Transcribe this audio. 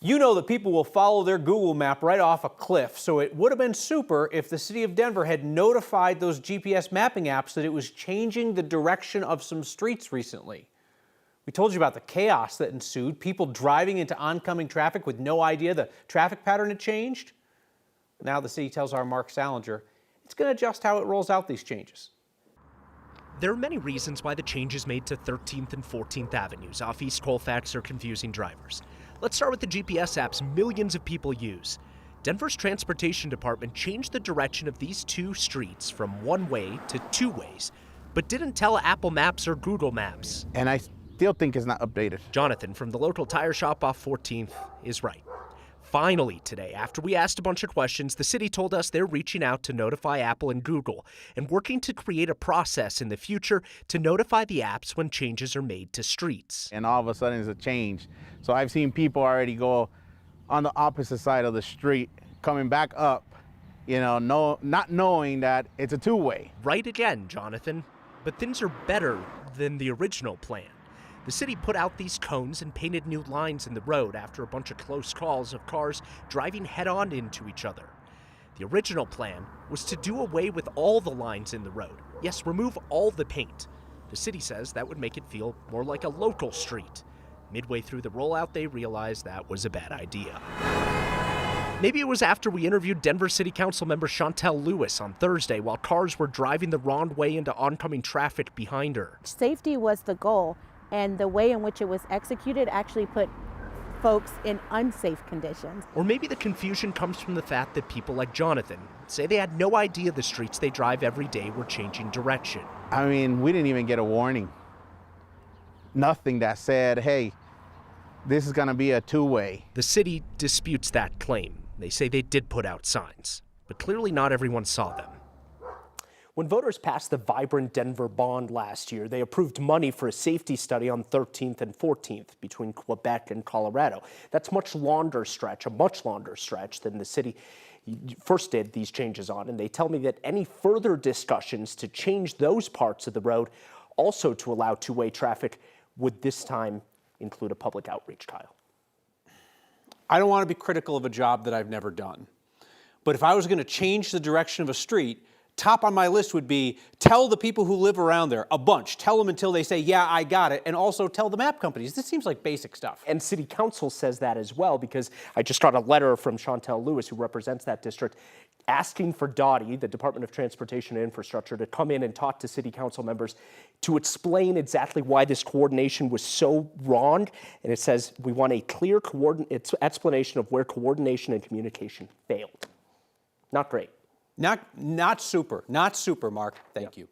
You know that people will follow their Google map right off a cliff, so it would have been super if the city of Denver had notified those GPS mapping apps that it was changing the direction of some streets recently. We told you about the chaos that ensued, people driving into oncoming traffic with no idea the traffic pattern had changed. Now the city tells our Mark Salinger it's going to adjust how it rolls out these changes. There are many reasons why the changes made to 13th and 14th Avenues off East Colfax are confusing drivers. Let's start with the GPS apps millions of people use. Denver's transportation department changed the direction of these two streets from one way to two ways, but didn't tell Apple Maps or Google Maps. And I still think it's not updated. Jonathan from the local tire shop off 14th is right. Finally today, after we asked a bunch of questions, the city told us they're reaching out to notify Apple and Google and working to create a process in the future to notify the apps when changes are made to streets. And all of a sudden it's a change. So I've seen people already go on the opposite side of the street, coming back up, not knowing that it's a two-way. Right again, Jonathan. But things are better than the original plan. The city put out these cones and painted new lines in the road after a bunch of close calls of cars driving head-on into each other. The original plan was to do away with all the lines in the road. Yes, remove all the paint. The city says that would make it feel more like a local street. Midway through the rollout, they realized that was a bad idea. Maybe it was after we interviewed Denver City Council member Chantel Lewis on Thursday while cars were driving the wrong way into oncoming traffic behind her. Safety was the goal, and the way in which it was executed actually put folks in unsafe conditions. Or maybe the confusion comes from the fact that people like Jonathan say they had no idea the streets they drive every day were changing direction. I mean, we didn't even get a warning. Nothing that said, hey, this is gonna be a two-way. The city disputes that claim. They say they did put out signs, but clearly not everyone saw them. When voters passed the Vibrant Denver bond last year, they approved money for a safety study on 13th and 14th between Quebec and Colorado. That's a much longer stretch than the city first did these changes on. And they tell me that any further discussions to change those parts of the road, also to allow two-way traffic, would this time include a public outreach, Kyle. I don't want to be critical of a job that I've never done, but if I was going to change the direction of a street, top on my list would be tell the people who live around there a bunch. Tell them until they say, yeah, I got it. And also tell the map companies. This seems like basic stuff. And city council says that as well, because I just got a letter from Chantel Lewis, who represents that district, asking for DOTI, the Department of Transportation and Infrastructure, to come in and talk to city council members to explain exactly why this coordination was so wrong. And it says we want a clear explanation of where coordination and communication failed. Not great. Not super, Mark. Thank you.